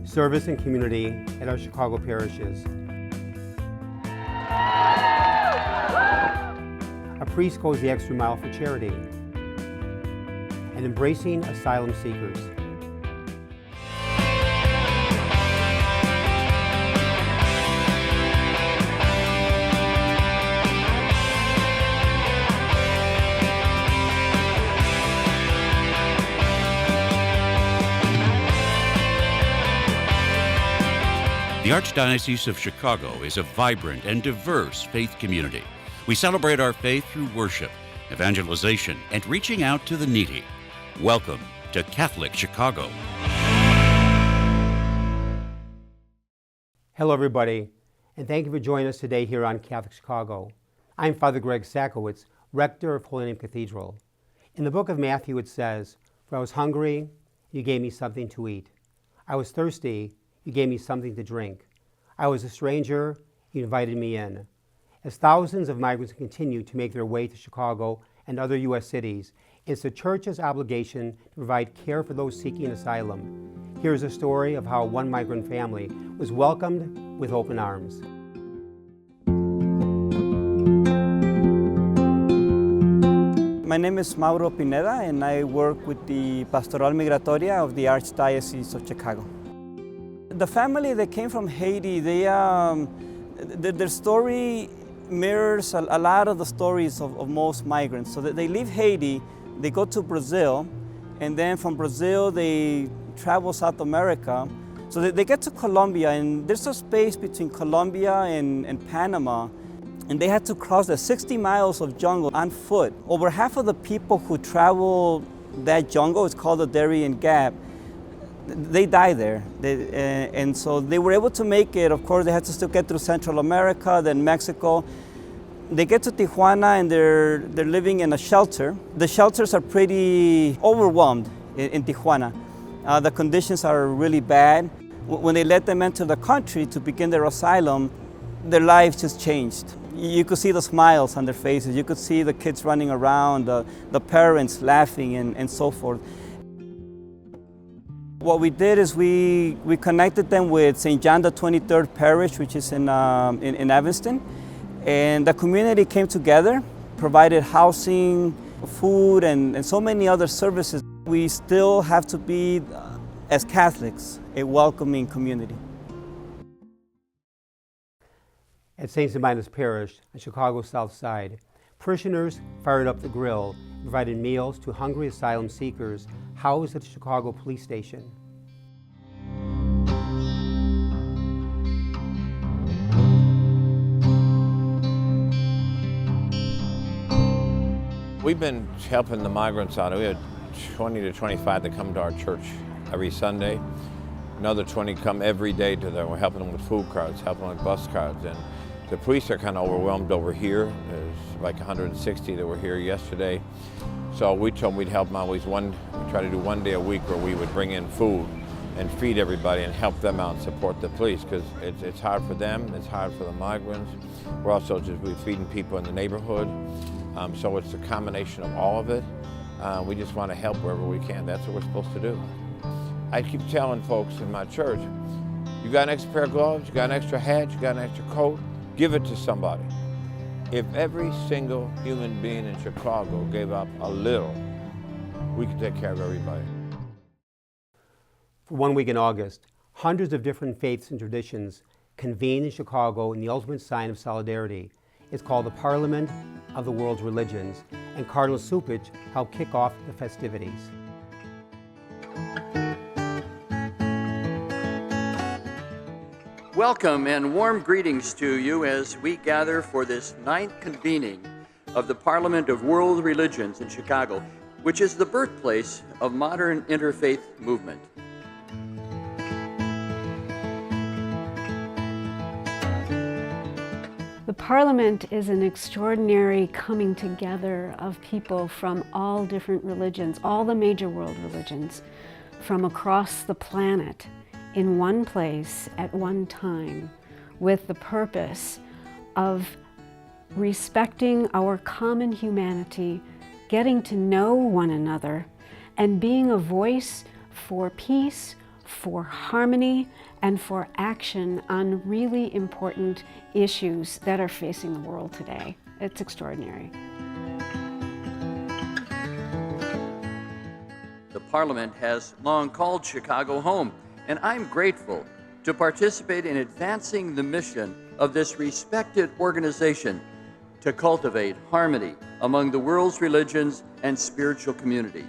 service and community at our Chicago parishes. A priest goes the extra mile for charity and embracing asylum seekers. The Archdiocese of Chicago is a vibrant and diverse faith community. We celebrate our faith through worship, evangelization, and reaching out to the needy. Welcome to Catholic Chicago. Hello, everybody, and thank you for joining us today here on Catholic Chicago. I'm Father Greg Sakowicz, rector of Holy Name Cathedral. In the book of Matthew, it says, "For I was hungry, you gave me something to eat. I was thirsty, you gave me something to drink. I was a stranger, you invited me in." As thousands of migrants continue to make their way to Chicago and other U.S. cities, it's the Church's obligation to provide care for those seeking asylum. Here's a story of how one migrant family was welcomed with open arms. My name is Mauro Pineda, and I work with the Pastoral Migratoria of the Archdiocese of Chicago. The family that came from Haiti, their story mirrors a lot of the stories of most migrants. So they leave Haiti, they go to Brazil, and then from Brazil they travel South America. So they get to Colombia, and there's a space between Colombia and Panama, and they had to cross the 60 miles of jungle on foot. Over half of the people who travel that jungle, it's called the Darien Gap, they die there. And so they were able to make it. Of course, they had to still get through Central America, then Mexico. They get to Tijuana and they're living in a shelter. The shelters are pretty overwhelmed in Tijuana. The conditions are really bad. When they let them enter the country to begin their asylum, their lives just changed. You could see the smiles on their faces. You could see the kids running around, the parents laughing and so forth. What we did is we connected them with St. John the 23rd Parish, which is in Evanston. And the community came together, provided housing, food, and so many other services. We still have to be, as Catholics, a welcoming community. At St. Sabina's Parish on Chicago's South Side, parishioners fired up the grill and provided meals to hungry asylum seekers housed at the Chicago Police Station. We've been helping the migrants out. We had 20 to 25 that come to our church every Sunday. Another 20 come every day to them. We're helping them with food cards, helping them with bus cards. And the police are kind of overwhelmed over here. There's like 160 that were here yesterday. So we told them we'd help them out. We try to do one day a week where we would bring in food and feed everybody and help them out and support the police, because it's hard for them, it's hard for the migrants. We're also just feeding people in the neighborhood. So it's a combination of all of it. We just want to help wherever we can. That's what we're supposed to do. I keep telling folks in my church, you got an extra pair of gloves, you got an extra hat, you got an extra coat, give it to somebody. If every single human being in Chicago gave up a little, we could take care of everybody. For 1 week in August, hundreds of different faiths and traditions convened in Chicago in the ultimate sign of solidarity. It's called the Parliament of the World's Religions, and Cardinal Cupich helped kick off the festivities. Welcome and warm greetings to you as we gather for this 9th convening of the Parliament of World Religions in Chicago, which is the birthplace of modern interfaith movement. The Parliament is an extraordinary coming together of people from all different religions, all the major world religions, from across the planet, in one place at one time, with the purpose of respecting our common humanity, getting to know one another, and being a voice for peace, for harmony and for action on really important issues that are facing the world today. It's extraordinary. The Parliament has long called Chicago home, and I'm grateful to participate in advancing the mission of this respected organization to cultivate harmony among the world's religions and spiritual communities.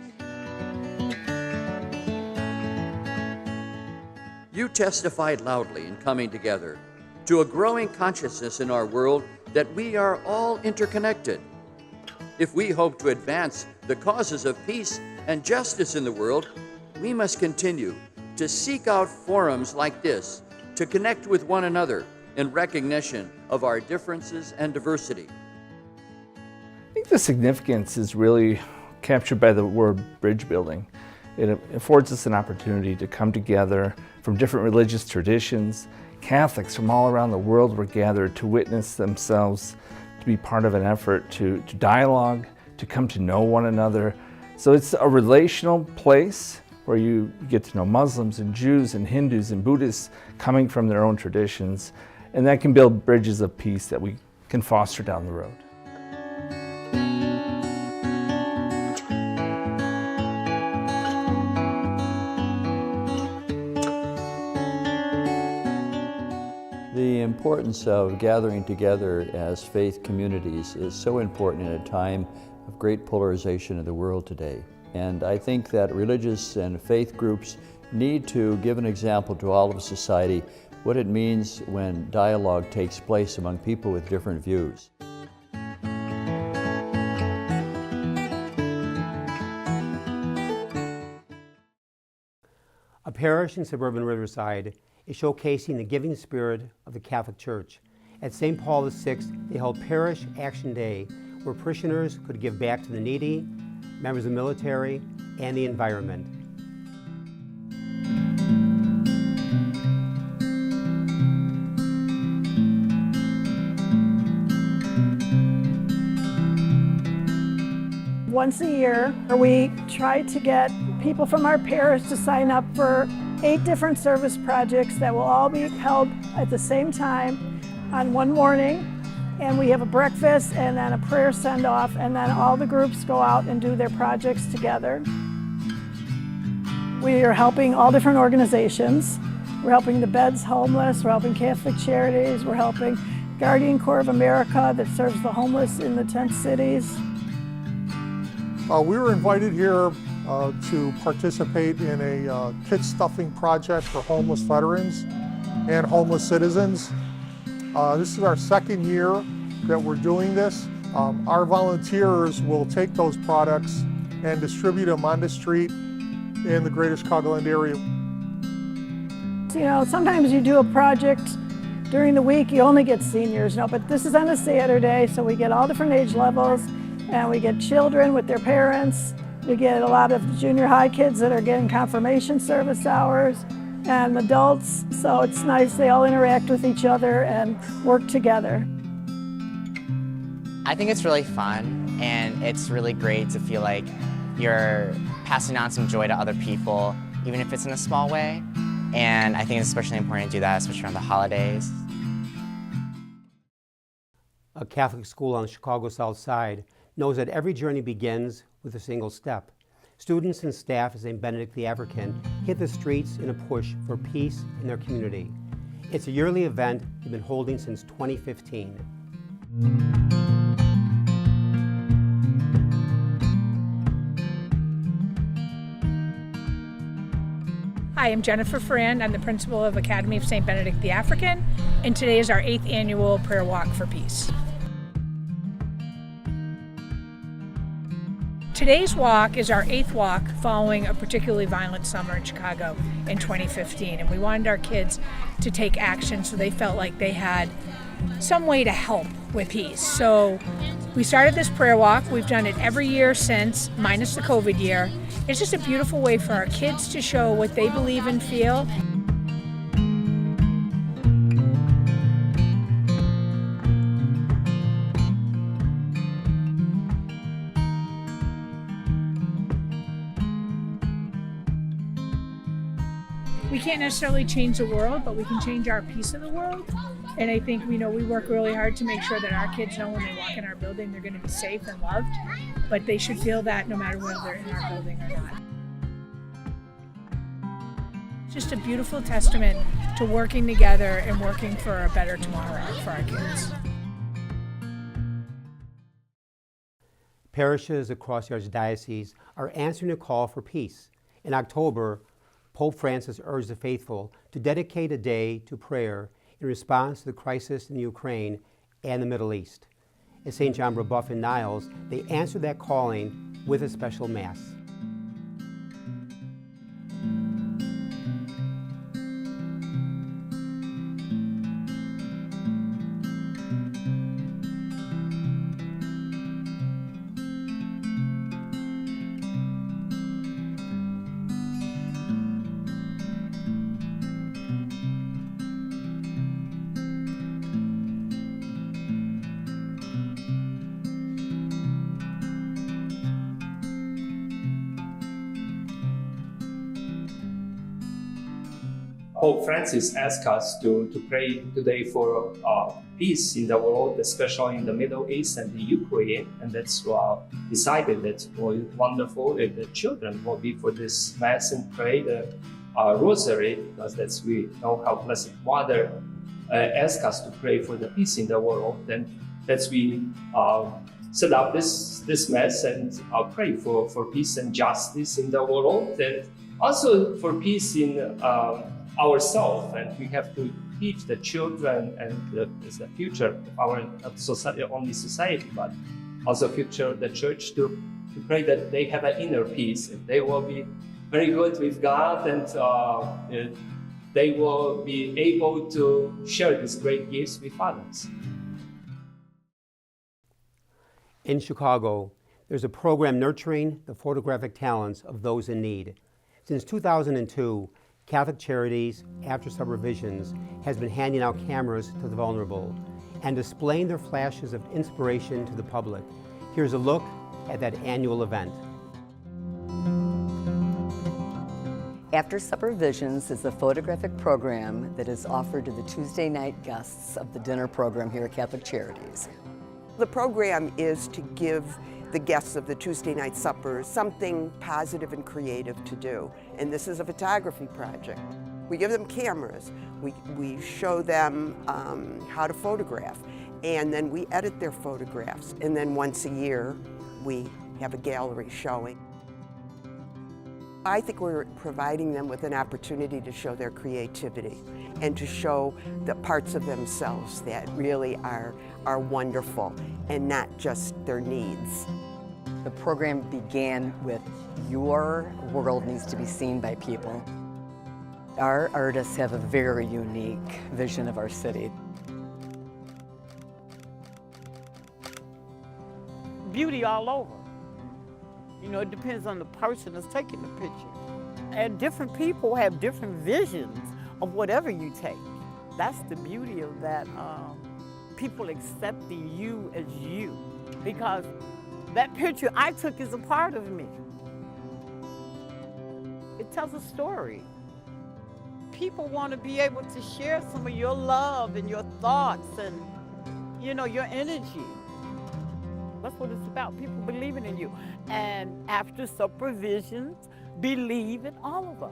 You testified loudly in coming together to a growing consciousness in our world that we are all interconnected. If we hope to advance the causes of peace and justice in the world, we must continue to seek out forums like this to connect with one another in recognition of our differences and diversity. I think the significance is really captured by the word bridge building. It affords us an opportunity to come together from different religious traditions. Catholics from all around the world were gathered to witness themselves, to be part of an effort to dialogue, to come to know one another. So it's a relational place where you get to know Muslims and Jews and Hindus and Buddhists coming from their own traditions, and that can build bridges of peace that we can foster down the road. The importance of gathering together as faith communities is so important in a time of great polarization in the world today. And I think that religious and faith groups need to give an example to all of society what it means when dialogue takes place among people with different views. A parish in suburban Riverside is showcasing the giving spirit of the Catholic Church. At St. Paul VI, they held Parish Action Day, where parishioners could give back to the needy, members of the military, and the environment. Once a year, we try to get people from our parish to sign up for 8 different service projects that will all be held at the same time on one morning. And we have a breakfast and then a prayer send-off, and then all the groups go out and do their projects together. We are helping all different organizations. We're helping the Beds Homeless, we're helping Catholic Charities, we're helping Guardian Corps of America that serves the homeless in the tent cities. We were invited here to participate in a kit stuffing project for homeless veterans and homeless citizens. This is our second year that we're doing this. Our volunteers will take those products and distribute them on the street in the greater Chicagoland area. You know, sometimes you do a project during the week, you only get seniors, but this is on a Saturday, so we get all different age levels, and we get children with their parents. We get a lot of junior high kids that are getting confirmation service hours, and adults, so it's nice they all interact with each other and work together. I think it's really fun, and it's really great to feel like you're passing on some joy to other people, even if it's in a small way. And I think it's especially important to do that, especially around the holidays. A Catholic school on the Chicago South Side knows that every journey begins with a single step. Students and staff at St. Benedict the African hit the streets in a push for peace in their community. It's a yearly event they've been holding since 2015. Hi, I'm Jennifer Ferrand. I'm the principal of Academy of St. Benedict the African, and today is our 8th annual prayer walk for peace. Today's walk is our 8th walk following a particularly violent summer in Chicago in 2015, and we wanted our kids to take action so they felt like they had some way to help with peace. So we started this prayer walk. We've done it every year since, minus the COVID year. It's just a beautiful way for our kids to show what they believe and feel. we can't necessarily change the world, but we can change our piece of the world. And I think we work really hard to make sure that our kids know when they walk in our building they're going to be safe and loved, but they should feel that no matter whether they're in our building or not. Just a beautiful testament to working together and working for a better tomorrow for our kids. Parishes across the Archdiocese are answering a call for peace. In October, Pope Francis urged the faithful to dedicate a day to prayer in response to the crisis in Ukraine and the Middle East. At St. John Brebeuf in Niles, they answered that calling with a special Mass. Pope Francis asked us to pray today for peace in the world, especially in the Middle East and the Ukraine. And that's decided that was wonderful if the children will be for this Mass and pray the Rosary, because that's we know how Blessed Mother asked us to pray for the peace in the world. And that's we set up this Mass and pray for peace and justice in the world, and also for peace in ourselves. And we have to teach the children and the future of our society, only society, but also future the church to pray that they have an inner peace and they will be very good with God, and they will be able to share these great gifts with others. In Chicago, there's a program nurturing the photographic talents of those in need. Since 2002, Catholic Charities, after supervisions, has been handing out cameras to the vulnerable and displaying their flashes of inspiration to the public. Here's a look at that annual event. After Supper Visions is a photographic program that is offered to the Tuesday night guests of the dinner program here at Catholic Charities. The program is to give the guests of the Tuesday night suppers something positive and creative to do. And this is a photography project. We give them cameras, we show them how to photograph, and then we edit their photographs. And then once a year, we have a gallery showing. I think we're providing them with an opportunity to show their creativity and to show the parts of themselves that really are wonderful and not just their needs. The program began with your world needs to be seen by people. Our artists have a very unique vision of our city. Beauty all over. You know, it depends on the person that's taking the picture. And different people have different visions of whatever you take. That's the beauty of that, people accepting you as you. Because that picture I took is a part of me. It tells a story. People want to be able to share some of your love and your thoughts and, you know, your energy. That's what it's about, people believing in you. And after supervisions, believe in all of us.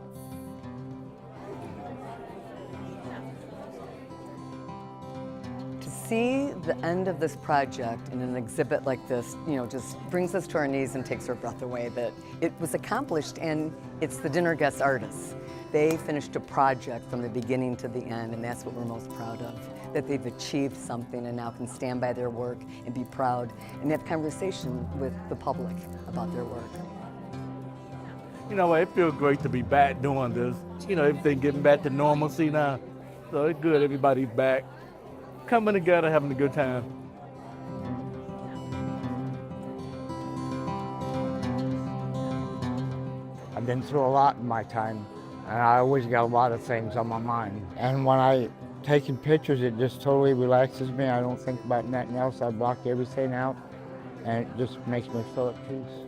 To see the end of this project in an exhibit like this, you know, just brings us to our knees and takes our breath away that it was accomplished, and it's the dinner guest artists. They finished a project from the beginning to the end, and that's what we're most proud of, that they've achieved something and now can stand by their work and be proud and have conversation with the public about their work. You know, it feels great to be back doing this. You know, everything getting back to normalcy now. So it's good everybody's back, coming together, having a good time. I've been through a lot in my time, and I always got a lot of things on my mind. And when I taking pictures, it just totally relaxes me. I don't think about nothing else. I block everything out, and it just makes me feel at peace.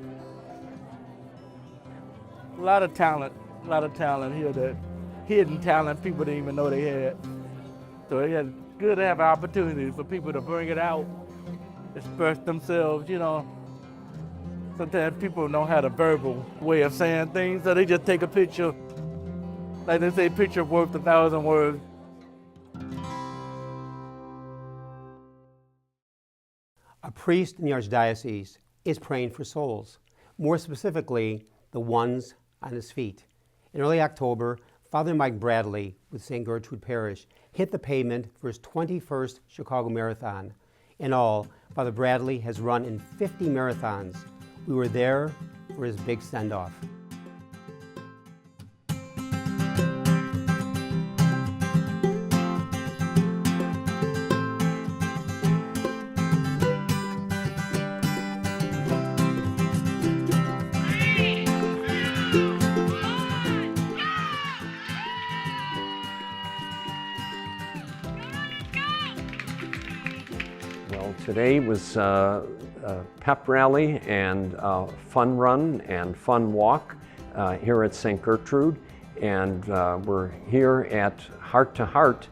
A lot of talent here that hidden talent people didn't even know they had. So it's good to have an opportunity for people to bring it out, express themselves, you know. Sometimes people don't have a verbal way of saying things, so they just take a picture. Like they say, picture worth 1,000 words. A priest in the Archdiocese is praying for souls, more specifically, the ones on his feet. In early October, Father Mike Bradley with St. Gertrude Parish hit the pavement for his 21st Chicago Marathon. In all, Father Bradley has run in 50 marathons. We were there for his big send-off. Well, today was a pep rally and a fun run and fun walk here at St. Gertrude. And we're here at Heart to Heart,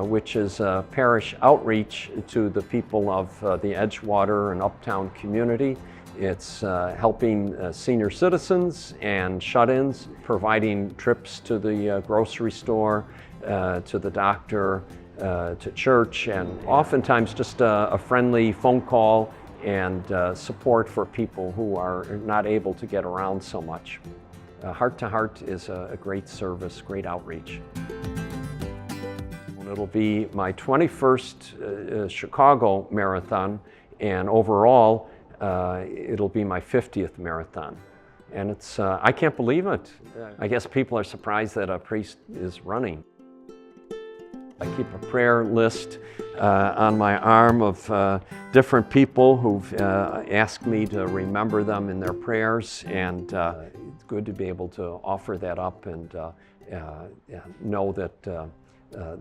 which is a parish outreach to the people of the Edgewater and Uptown community. It's helping senior citizens and shut-ins, providing trips to the grocery store, to the doctor, to church, and oftentimes just a friendly phone call and support for people who are not able to get around so much. Heart to Heart is a great service, great outreach. It'll be my 21st Chicago Marathon, and overall it'll be my 50th marathon. And it's, I can't believe it. I guess people are surprised that a priest is running. I keep a prayer list on my arm of different people who've asked me to remember them in their prayers, and it's good to be able to offer that up and know that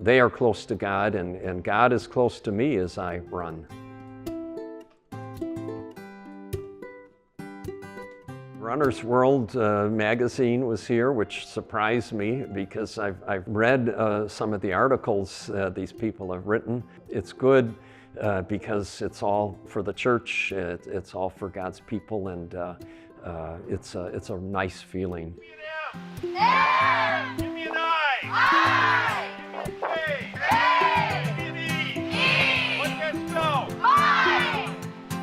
they are close to God, and God is close to me as I run. Runner's World magazine was here, which surprised me because I've read some of the articles these people have written. It's good because it's all for the church, it's all for God's people, and it's a nice feeling. Give me an I. Hey. Give me an E. What gets go? I.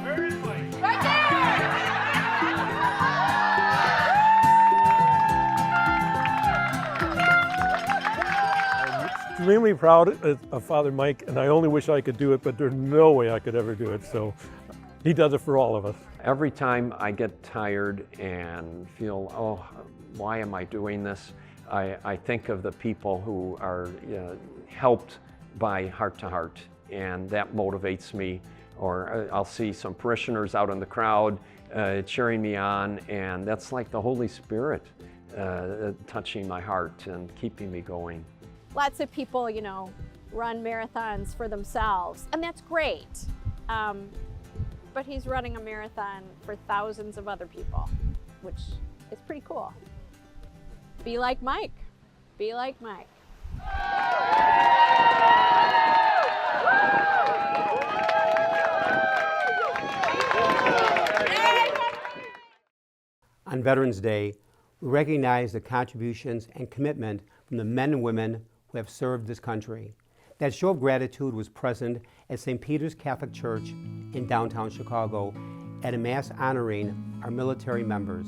Where is it? Right there. Extremely proud of Father Mike, and I only wish I could do it, but there's no way I could ever do it, so he does it for all of us. Every time I get tired and feel, oh, why am I doing this? I think of the people who are helped by Heart to Heart, and that motivates me. Or I'll see some parishioners out in the crowd cheering me on, and that's like the Holy Spirit touching my heart and keeping me going. Lots of people, you know, run marathons for themselves, and that's great. But he's running a marathon for thousands of other people, which is pretty cool. Be like Mike. Be like Mike. On Veterans Day, we recognize the contributions and commitment from the men and women who have served this country. That show of gratitude was present at St. Peter's Catholic Church in downtown Chicago at a Mass honoring our military members.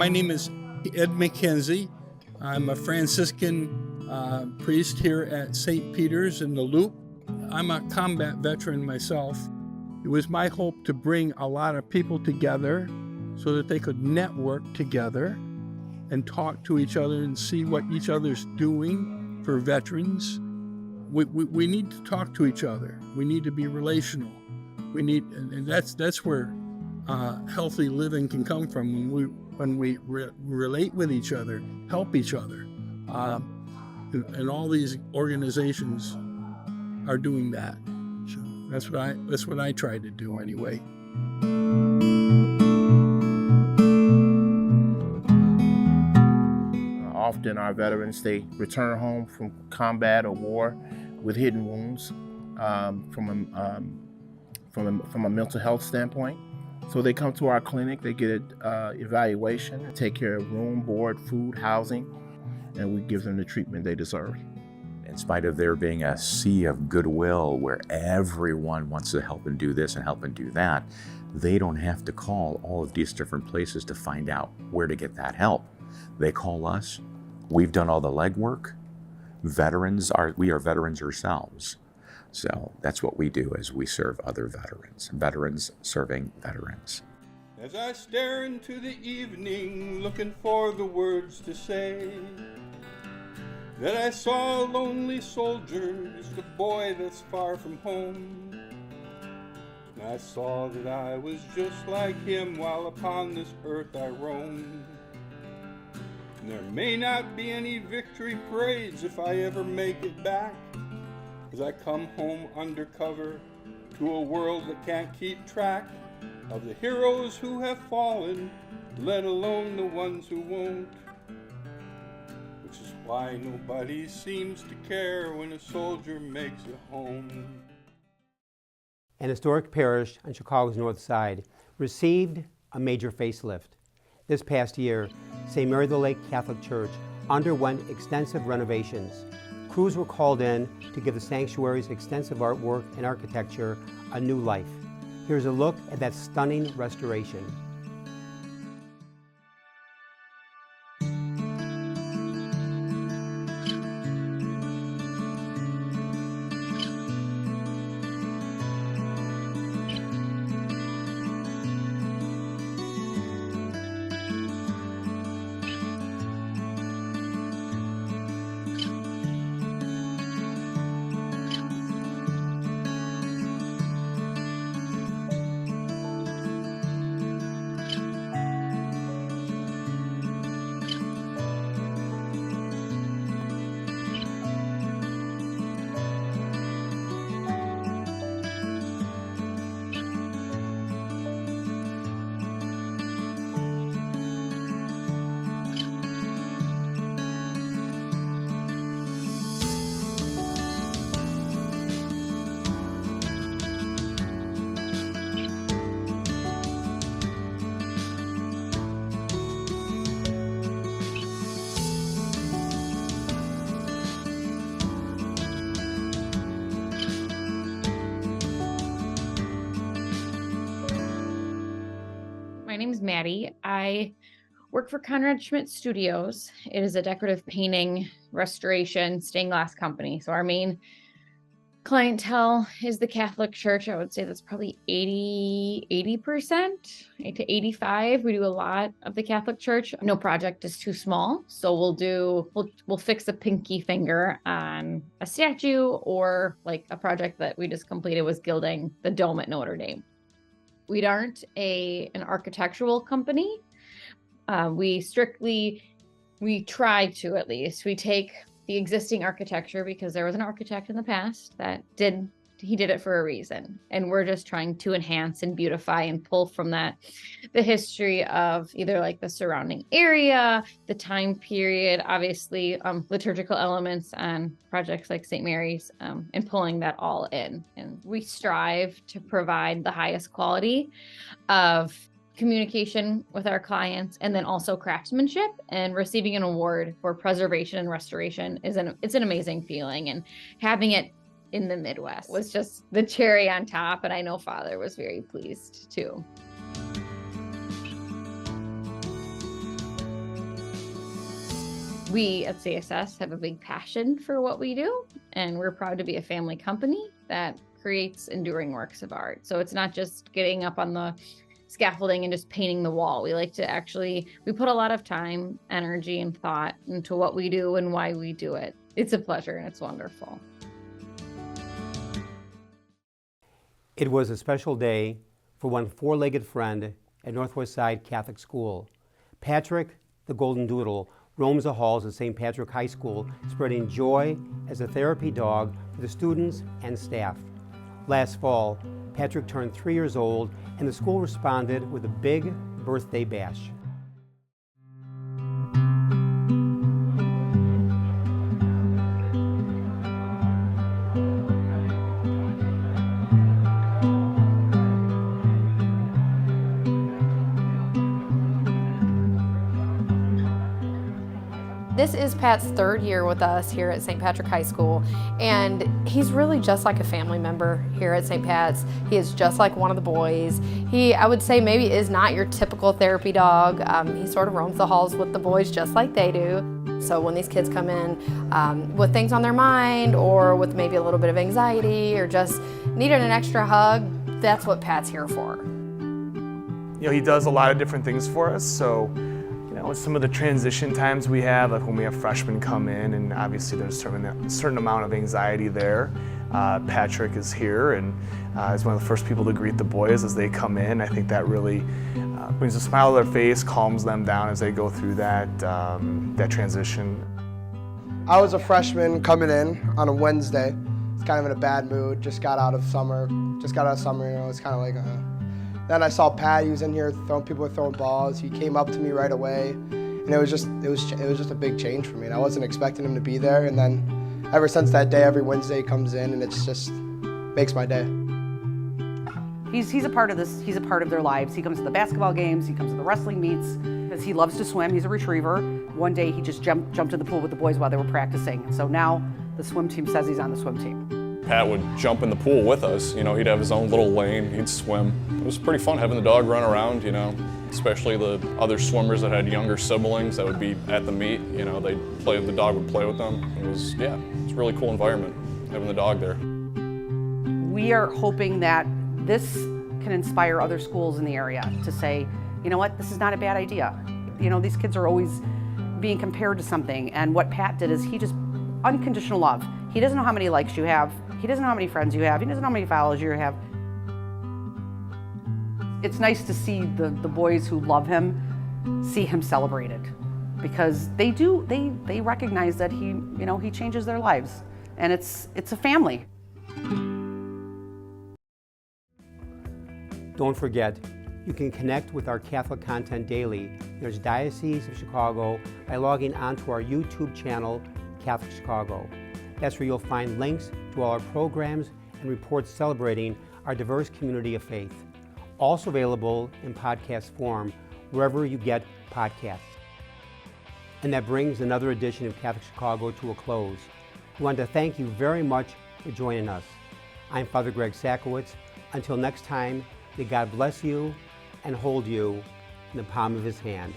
My name is Ed McKenzie. I'm a Franciscan priest here at St. Peter's in the Loop. I'm a combat veteran myself. It was my hope to bring a lot of people together so that they could network together and talk to each other and see what each other's doing for veterans. We need to talk to each other. We need to be relational. And that's where healthy living can come from, when we relate with each other, help each other. And all these organizations are doing that. So that's what I try to do anyway. Often our veterans, they return home from combat or war with hidden wounds from a mental health standpoint. So they come to our clinic, they get an evaluation, take care of room, board, food, housing, and we give them the treatment they deserve. In spite of there being a sea of goodwill where everyone wants to help and do this and help and do that, they don't have to call all of these different places to find out where to get that help. They call us. We've done all the legwork. We are veterans ourselves. So that's what we do, as we serve other veterans. Veterans serving veterans. As I stare into the evening, looking for the words to say, that I saw a lonely soldier, just a boy that's far from home. And I saw that I was just like him while upon this earth I roam. And there may not be any victory parades if I ever make it back, as I come home undercover to a world that can't keep track of the heroes who have fallen, let alone the ones who won't. Which is why nobody seems to care when a soldier makes it home. An historic parish on Chicago's north side received a major facelift. This past year, St. Mary of the Lake Catholic Church underwent extensive renovations. Crews were called in to give the sanctuary's extensive artwork and architecture a new life. Here's a look at that stunning restoration. My name is Maddie. I work for Conrad Schmidt Studios. It is a decorative painting, restoration, stained glass company. So our main clientele is the Catholic Church. I would say that's probably 80% to 85%. We do a lot of the Catholic Church. No project is too small. So we'll fix a pinky finger on a statue, or like a project that we just completed was gilding the dome at Notre Dame. We aren't an architectural company. We try to, at least. We take the existing architecture, because there was an architect in the past that did it for a reason. And we're just trying to enhance and beautify and pull from that the history of either like the surrounding area, the time period, obviously liturgical elements on projects like St. Mary's, and pulling that all in. And we strive to provide the highest quality of communication with our clients, and then also craftsmanship. And receiving an award for preservation and restoration it's an amazing feeling, and having it in the Midwest was just the cherry on top. And I know Father was very pleased too. We at CSS have a big passion for what we do, and we're proud to be a family company that creates enduring works of art. So it's not just getting up on the scaffolding and just painting the wall. We like to we put a lot of time, energy, and thought into what we do and why we do it. It's a pleasure and it's wonderful. It was a special day for one four-legged friend at Northwest Side Catholic School. Patrick, the Golden Doodle, roams the halls of St. Patrick High School, spreading joy as a therapy dog to the students and staff. Last fall, Patrick turned 3 years old, and the school responded with a big birthday bash. This is Pat's third year with us here at St. Patrick High School, and he's really just like a family member here at St. Pat's. He is just like one of the boys. He, I would say, maybe is not your typical therapy dog. He sort of roams the halls with the boys just like they do. So when these kids come in with things on their mind, or with maybe a little bit of anxiety, or just needing an extra hug, that's what Pat's here for. You know, he does a lot of different things for us, so with some of the transition times we have, like when we have freshmen come in, and obviously there's a certain amount of anxiety there. Patrick is here and is one of the first people to greet the boys as they come in. I think that really brings a smile to their face, calms them down as they go through that transition. I was a freshman coming in on a Wednesday. It's kind of in a bad mood, just got out of summer, it's kind of like Then I saw Pat, he was in here, people were throwing balls. He came up to me right away, and it was just a big change for me. And I wasn't expecting him to be there, and then ever since that day, every Wednesday he comes in, and it's just makes my day. He's a part of this, he's a part of their lives. He comes to the basketball games, he comes to the wrestling meets, because he loves to swim, he's a retriever. One day he just jumped in the pool with the boys while they were practicing, and so now the swim team says he's on the swim team. Pat would jump in the pool with us, he'd have his own little lane, he'd swim. It was pretty fun having the dog run around, especially the other swimmers that had younger siblings that would be at the meet, the dog would play with them. It's a really cool environment, having the dog there. We are hoping that this can inspire other schools in the area to say, you know what, this is not a bad idea. These kids are always being compared to something, and what Pat did is he just, unconditional love. He doesn't know how many likes you have, he doesn't know how many friends you have, he doesn't know how many followers you have. It's nice to see the boys who love him see him celebrated, because they recognize that he changes their lives, and it's a family. Don't forget, you can connect with our Catholic content daily. There's Diocese of Chicago by logging onto our YouTube channel, Catholic Chicago. That's where you'll find links to all our programs and reports celebrating our diverse community of faith. Also available in podcast form wherever you get podcasts. And that brings another edition of Catholic Chicago to a close. We want to thank you very much for joining us. I'm Father Greg Sakowicz. Until next time, may God bless you and hold you in the palm of his hand.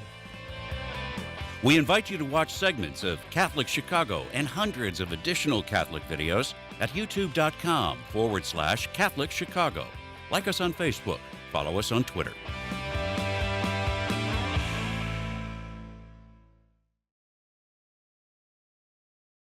We invite you to watch segments of Catholic Chicago and hundreds of additional Catholic videos at youtube.com/Catholic Chicago. Like us on Facebook. Follow us on Twitter.